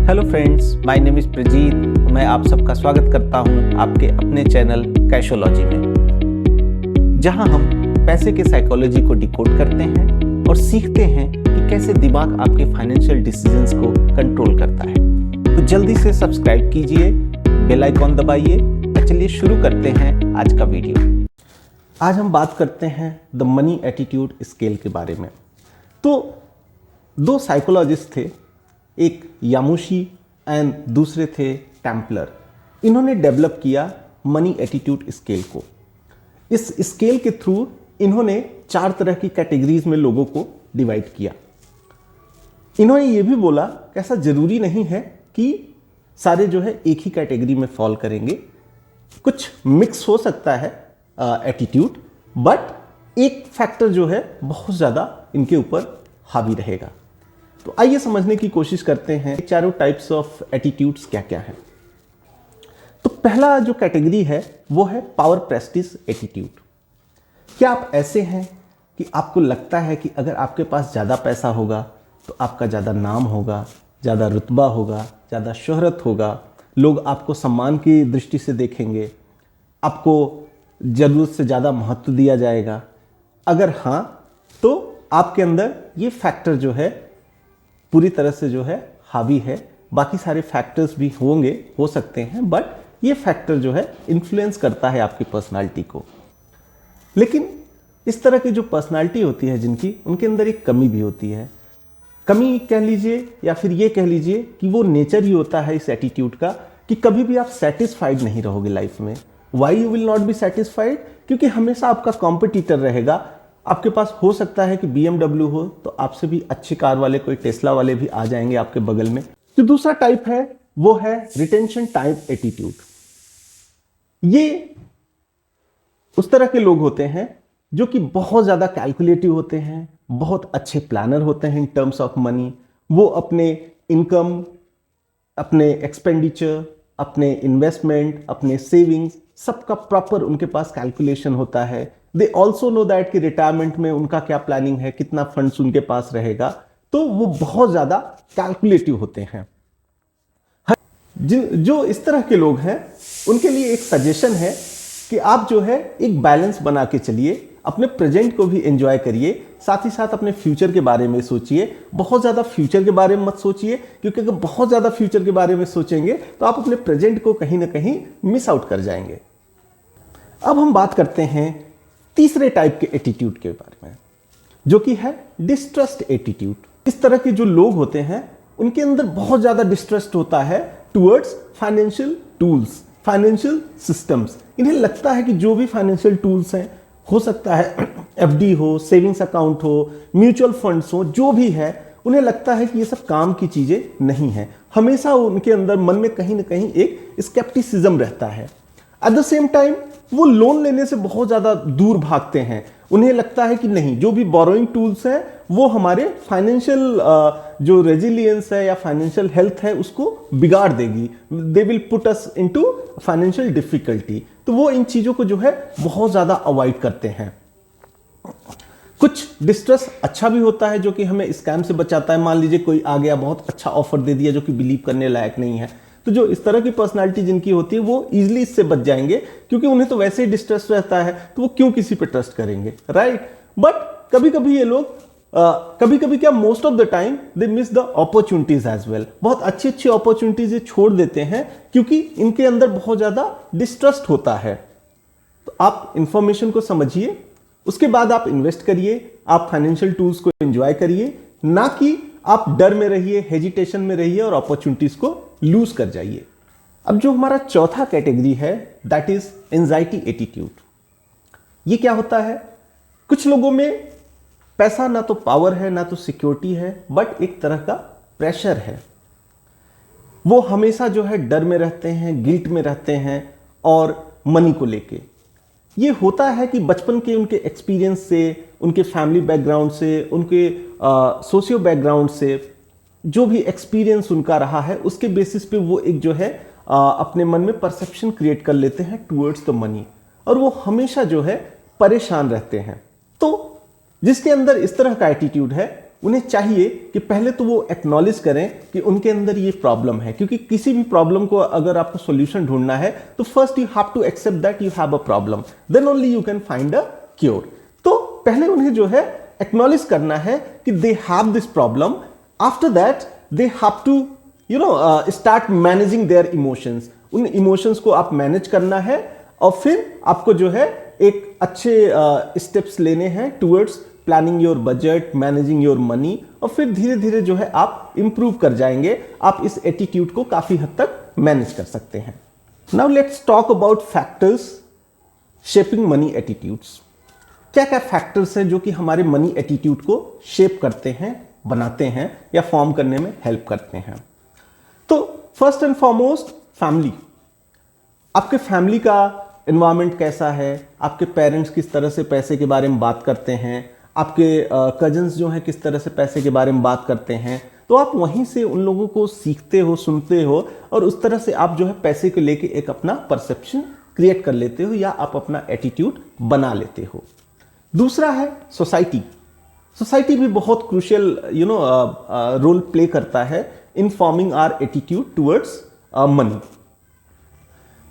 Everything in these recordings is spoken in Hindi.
Hello friends, my name is Prajit. मैं आप सबका स्वागत करता हूं आपके अपने चैनल कैशोलॉजी में, जहां हम पैसे के साइकोलॉजी को डिकोड करते हैं और सीखते हैं कि कैसे दिमाग आपके फाइनेंशियल डिसीजंस को कंट्रोल करता है। तो जल्दी से सब्सक्राइब कीजिए, बेल आइकॉन दबाइए और चलिए शुरू करते हैं आज का वीडियो। आज हम बात करते हैं द मनी एटीट्यूड स्केल के बारे में। तो दो साइकोलॉजिस्ट थे, एक यामुशी एंड दूसरे थे टेम्पलर। इन्होंने डेवलप किया मनी एटीट्यूड स्केल को। इस स्केल के थ्रू इन्होंने 4 तरह की कैटेगरीज में लोगों को डिवाइड किया। इन्होंने ये भी बोला कि ऐसा जरूरी नहीं है कि सारे जो है एक ही कैटेगरी में फॉल करेंगे, कुछ मिक्स हो सकता है एटीट्यूड, बट एक फैक्टर जो है बहुत ज़्यादा इनके ऊपर हावी रहेगा। तो आइए समझने की कोशिश करते हैं चारों टाइप्स ऑफ एटीट्यूड्स क्या क्या है। तो पहला जो कैटेगरी है वो है पावर प्रेस्टीज एटीट्यूड। क्या आप ऐसे हैं कि आपको लगता है कि अगर आपके पास ज़्यादा पैसा होगा तो आपका ज़्यादा नाम होगा, ज़्यादा रुतबा होगा, ज़्यादा शोहरत होगा, लोग आपको सम्मान की दृष्टि से देखेंगे, आपको ज़रूरत से ज़्यादा महत्व दिया जाएगा? अगर हाँ, तो आपके अंदर ये फैक्टर जो है पूरी तरह से जो है हावी है। बाकी सारे फैक्टर्स भी होंगे, हो सकते हैं, बट ये फैक्टर जो है इन्फ्लुएंस करता है आपकी पर्सनालिटी को। लेकिन इस तरह की जो पर्सनालिटी होती है जिनकी, उनके अंदर एक कमी भी होती है। कमी कह लीजिए या फिर ये कह लीजिए कि वो नेचर ही होता है इस एटीट्यूड का कि कभी भी आप सेटिस्फाइड नहीं रहोगे लाइफ में। Why you will not be satisfied? क्योंकि हमेशा आपका कॉम्पिटिटर रहेगा। आपके पास हो सकता है कि BMW हो तो आपसे भी अच्छी कार वाले, कोई टेस्ला वाले भी आ जाएंगे आपके बगल में। जो दूसरा टाइप है वो है रिटेंशन टाइप एटीट्यूड। ये उस तरह के लोग होते हैं जो कि बहुत ज्यादा कैलकुलेटिव होते हैं, बहुत अच्छे प्लानर होते हैं इन टर्म्स ऑफ मनी। वो अपने इनकम, अपने एक्सपेंडिचर, अपने इन्वेस्टमेंट, अपने सेविंग्स, सबका प्रॉपर उनके पास कैलकुलेशन होता है। दे ऑल्सो नो दैट कि रिटायरमेंट में उनका क्या प्लानिंग है, कितना फंड्स उनके पास रहेगा। तो वो बहुत ज्यादा कैलकुलेटिव होते हैं। जो इस तरह के लोग हैं उनके लिए एक सजेशन है कि आप जो है एक बैलेंस बना के चलिए, अपने प्रेजेंट को भी एंजॉय करिए, साथ ही साथ अपने फ्यूचर के बारे में सोचिए। बहुत ज्यादा फ्यूचर के बारे में मत सोचिए, क्योंकि अगर बहुत ज्यादा फ्यूचर के बारे में सोचेंगे तो आप अपने प्रेजेंट को कहीं ना कहीं मिस आउट कर जाएंगे। अब हम बात करते हैं तीसरे टाइप के एटीट्यूड के बारे में, जो कि है डिस्ट्रस्ट एटीट्यूड। इस तरह के जो लोग होते हैं उनके अंदर बहुत ज्यादा डिस्ट्रस्ट होता है towards financial tools, financial systems. इन्हें लगता है कि जो भी फाइनेंशियल टूल्स हैं, हो सकता है FD हो, सेविंग्स अकाउंट हो, म्यूचुअल फंड्स हो, जो भी है, उन्हें लगता है कि ये सब काम की चीजें नहीं है। हमेशा उनके अंदर मन में कहीं ना कहीं एक स्केप्टिसिज्म रहता है। एट द सेम टाइम वो लोन लेने से बहुत ज्यादा दूर भागते हैं। उन्हें लगता है कि नहीं, जो भी बोरोइंग टूल्स हैं वो हमारे फाइनेंशियल जो रेजिलियंस है या फाइनेंशियल हेल्थ है उसको बिगाड़ देगी। They will put us into financial difficulty. तो वो इन चीजों को जो है बहुत ज्यादा अवॉइड करते हैं। कुछ डिस्ट्रस अच्छा भी होता है जो कि हमें स्कैम से बचाता है। मान लीजिए कोई आ गया, बहुत अच्छा ऑफर दे दिया जो कि बिलीव करने लायक नहीं है, तो जो इस तरह की पर्सनालिटी जिनकी होती है वो इजीली इससे बच जाएंगे, क्योंकि उन्हें तो वैसे ही डिस्ट्रस रहता है, तो वो क्यों किसी पे ट्रस्ट करेंगे, राइट? बट कभी कभी ये लोग कभी कभी क्या, most of the time they miss the opportunities as well. बहुत अच्छी अच्छी अपॉर्चुनिटीज ये छोड़ देते हैं क्योंकि इनके अंदर बहुत ज्यादा डिस्ट्रस्ट होता है। तो आप इंफॉर्मेशन को समझिए, उसके बाद आप इन्वेस्ट करिए, आप फाइनेंशियल टूल्स को एंजॉय करिए, ना कि आप डर में रहिए, हेजिटेशन में रहिए और अपॉर्चुनिटीज को लूज कर जाइए। अब जो हमारा चौथा कैटेगरी है दैट इज एंजाइटी एटीट्यूड। ये क्या होता है? कुछ लोगों में पैसा ना तो पावर है, ना तो सिक्योरिटी है, बट एक तरह का प्रेशर है। वो हमेशा जो है डर में रहते हैं, गिल्ट में रहते हैं और मनी को लेके। ये होता है कि बचपन के उनके एक्सपीरियंस से, उनके फैमिली बैकग्राउंड से, उनके सोशियो बैकग्राउंड से जो भी एक्सपीरियंस उनका रहा है, उसके बेसिस पे वो एक जो है अपने मन में परसेप्शन क्रिएट कर लेते हैं टुवर्ड्स द मनी, और वो हमेशा जो है परेशान रहते हैं। तो जिसके अंदर इस तरह का एटीट्यूड है उन्हें चाहिए कि पहले तो वो एक्नॉलेज करें कि उनके अंदर ये प्रॉब्लम है, क्योंकि किसी भी प्रॉब्लम को अगर आपको सॉल्यूशन ढूंढना है तो first you have to accept that you have a problem, then only you can find a cure. तो पहले उन्हें जो है एक्नॉलेज करना है कि they have this problem, after that they have to start managing their emotions. उन इमोशंस को आप मैनेज करना है और फिर आपको जो है एक अच्छे स्टेप्स लेने हैं towards planning your budget, managing your money, और फिर धीरे धीरे जो है आप इंप्रूव कर जाएंगे। आप इस एटीट्यूड को काफी हद तक मैनेज कर सकते हैं। Now let's talk about factors shaping money attitudes. क्या क्या फैक्टर्स हैं जो कि हमारे मनी एटीट्यूड को शेप करते हैं, बनाते हैं या फॉर्म करने में हेल्प करते हैं। तो फर्स्ट एंड फॉरमोस्ट फैमिली। आपके फैमिली का एनवायरनमेंट कैसा है, आपके पेरेंट्स किस तरह से पैसे के बारे में बात करते हैं, आपके कजन्स जो हैं किस तरह से पैसे के बारे में बात करते हैं, तो आप वहीं से उन लोगों को सीखते हो, सुनते हो, और उस तरह से आप जो है पैसे को लेके एक अपना परसेप्शन क्रिएट कर लेते हो या आप अपना एटीट्यूड बना लेते हो। दूसरा है सोसाइटी। सोसाइटी भी बहुत क्रूशियल रोल प्ले करता है in forming our attitude towards money.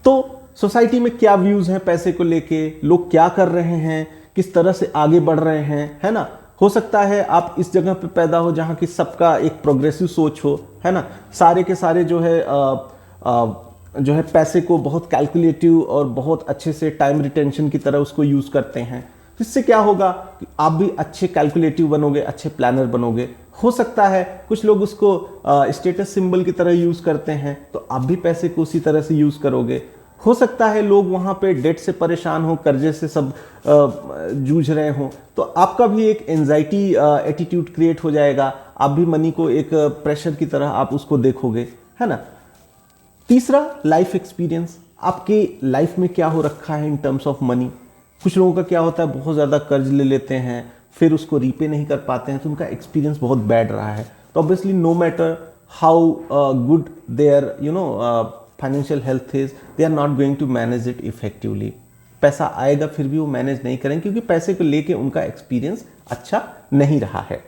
तो सोसाइटी में क्या व्यूज हैं पैसे को लेके, लोग क्या कर रहे हैं, किस तरह से आगे बढ़ रहे हैं, है ना। हो सकता है आप इस जगह पे पैदा हो जहां की सबका एक प्रोग्रेसिव सोच हो, है ना, सारे के सारे जो है पैसे को बहुत कैलकुलेटिव और बहुत अच्छे से टाइम रिटेंशन की तरह उसको यूज करते हैं। इससे क्या होगा कि आप भी अच्छे कैलकुलेटिव बनोगे, अच्छे प्लानर बनोगे। हो सकता है कुछ लोग उसको स्टेटस सिंबल की तरह यूज करते हैं, तो आप भी पैसे को उसी तरह से यूज करोगे। हो सकता है लोग वहां पे डेट से परेशान हो, कर्जे से सब जूझ रहे हो, तो आपका भी एक एंजाइटी एटीट्यूड क्रिएट हो जाएगा। आप भी मनी को एक प्रेशर की तरह आप उसको देखोगे, है ना। तीसरा लाइफ एक्सपीरियंस। आपके लाइफ में क्या हो रखा है इन टर्म्स ऑफ मनी। कुछ लोगों का क्या होता है, बहुत ज़्यादा कर्ज ले लेते हैं, फिर उसको रीपे नहीं कर पाते हैं, तो उनका एक्सपीरियंस बहुत बैड रहा है। तो obviously no matter how good their financial health is, they are not going to manage it effectively. पैसा आएगा फिर भी वो मैनेज नहीं करेंगे, क्योंकि पैसे को लेके उनका एक्सपीरियंस अच्छा नहीं रहा है।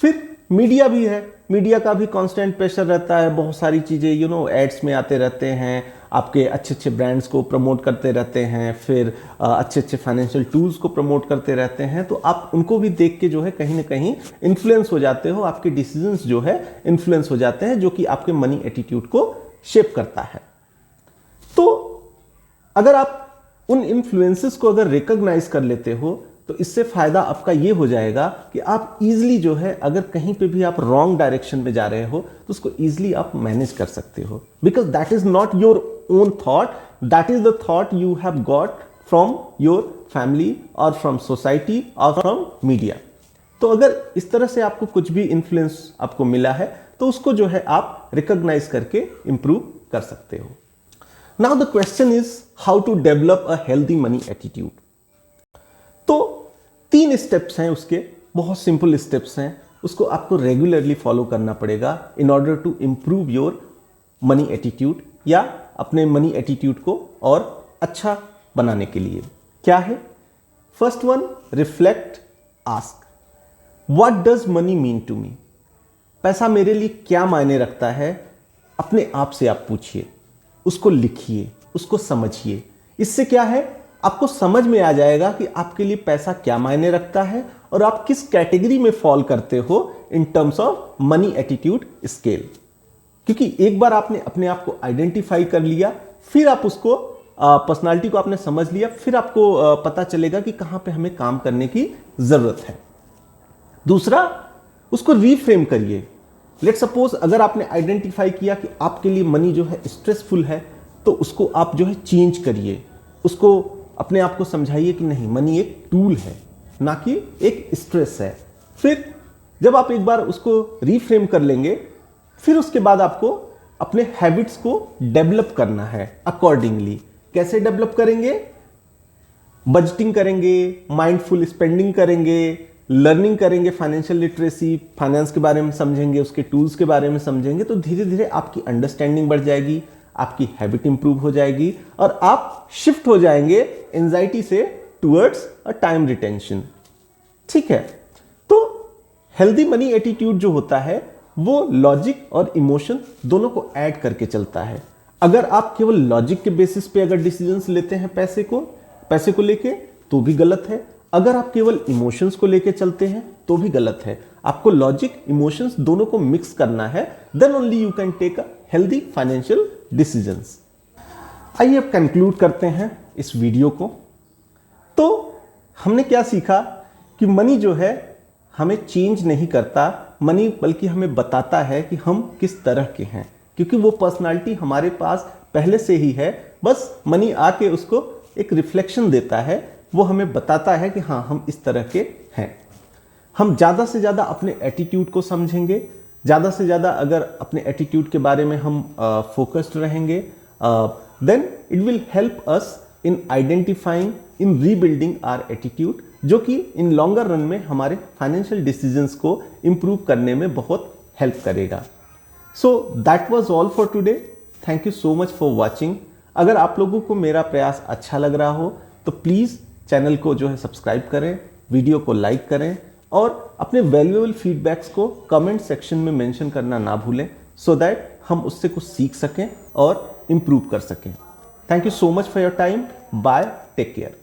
फिर मीडिया भी है। मीडिया का भी कांस्टेंट प्रेशर रहता है, बहुत सारी चीज़ें एड्स में आते रहते हैं, आपके अच्छे अच्छे ब्रांड्स को प्रमोट करते रहते हैं, फिर अच्छे अच्छे फाइनेंशियल टूल्स को प्रमोट करते रहते हैं। तो आप उनको भी देख के जो है कहीं ना कहीं इन्फ्लुएंस हो जाते हो, आपके डिसीजंस जो है इन्फ्लुएंस हो जाते हैं, जो कि आपके मनी एटीट्यूड को शेप करता है। तो अगर आप उन इन्फ्लुएंसेस को अगर रिकॉग्नाइज कर लेते हो, तो इससे फायदा आपका ये हो जाएगा कि आप इजीली जो है अगर कहीं पे भी आप रॉन्ग डायरेक्शन में जा रहे हो तो उसको इजीली आप मैनेज कर सकते हो, because that is not your own thought, that is the thought you have got from your family और फ्रॉम सोसाइटी और फ्रॉम मीडिया। तो अगर इस तरह से आपको कुछ भी इन्फ्लुएंस आपको मिला है तो उसको जो है आप रिकॉग्नाइज करके इंप्रूव कर सकते हो। Now the question is how to develop a healthy money attitude. तो 3 स्टेप्स हैं उसके, बहुत सिंपल स्टेप्स हैं, उसको आपको रेगुलरली फॉलो करना पड़ेगा in order to improve your money attitude, या अपने मनी एटीट्यूड को और अच्छा बनाने के लिए। क्या है? First one, reflect, ask what does money mean to me. पैसा मेरे लिए क्या मायने रखता है, अपने आप से आप पूछिए, उसको लिखिए, उसको समझिए। इससे क्या है, आपको समझ में आ जाएगा कि आपके लिए पैसा क्या मायने रखता है और आप किस कैटेगरी में फॉल करते हो in terms of money attitude scale. क्योंकि एक बार आपने अपने आप को आइडेंटिफाई कर लिया, फिर आप उसको पर्सनालिटी को आपने समझ लिया, फिर आपको पता चलेगा कि कहां पे हमें काम करने की जरूरत है। दूसरा, उसको रीफ्रेम करिए। लेट सपोज अगर आपने आइडेंटिफाई किया कि आपके लिए मनी जो है स्ट्रेसफुल है, तो उसको आप जो है चेंज करिए, उसको अपने आप को समझाइए कि नहीं, मनी एक टूल है ना कि एक स्ट्रेस है। फिर जब आप एक बार उसको रीफ्रेम कर लेंगे, फिर उसके बाद आपको अपने हैबिट्स को डेवलप करना है अकॉर्डिंगली। कैसे डेवलप करेंगे? बजटिंग करेंगे, माइंडफुल स्पेंडिंग करेंगे, लर्निंग करेंगे, फाइनेंशियल लिटरेसी, फाइनेंस के बारे में समझेंगे, उसके टूल्स के बारे में समझेंगे, तो धीरे धीरे आपकी अंडरस्टैंडिंग बढ़ जाएगी, आपकी हैबिट इंप्रूव हो जाएगी और आप शिफ्ट हो जाएंगे एंजाइटी से टुवर्ड्स अ टाइम रिटेंशन। ठीक है, तो हेल्दी मनी एटीट्यूड जो होता है वो लॉजिक और इमोशन दोनों को ऐड करके चलता है। अगर आप केवल लॉजिक के बेसिस पे अगर डिसीजंस लेते हैं पैसे को लेके तो भी गलत है। अगर आप केवल इमोशंस को लेके चलते हैं तो भी गलत है। आपको लॉजिक इमोशंस दोनों को मिक्स करना है, then only you can take a healthy financial decisions. आइए अब कंक्लूड करते हैं इस वीडियो को। तो हमने क्या सीखा कि मनी जो है हमें चेंज नहीं करता, मनी बल्कि हमें बताता है कि हम किस तरह के हैं, क्योंकि वो पर्सनालिटी हमारे पास पहले से ही है। बस मनी आके उसको एक रिफ्लेक्शन देता है, वो हमें बताता है कि हाँ हम इस तरह के हैं। हम ज़्यादा से ज़्यादा अपने एटीट्यूड को समझेंगे, ज़्यादा से ज़्यादा अगर अपने एटीट्यूड के बारे में हम फोकस्ड रहेंगे, then it will help us in identifying, in rebuilding our attitude, जो कि इन लॉन्गर रन में हमारे फाइनेंशियल डिसीजंस को इम्प्रूव करने में बहुत हेल्प करेगा। So that was all for today. Thank you so much for watching. अगर आप लोगों को मेरा प्रयास अच्छा लग रहा हो तो प्लीज़ चैनल को जो है सब्सक्राइब करें, वीडियो को लाइक करें और अपने वैल्यूएबल फीडबैक्स को कमेंट सेक्शन में मेंशन करना ना भूलें, सो दैट हम उससे कुछ सीख सकें और इम्प्रूव कर सकें। Thank you so much for your time. Bye, take care.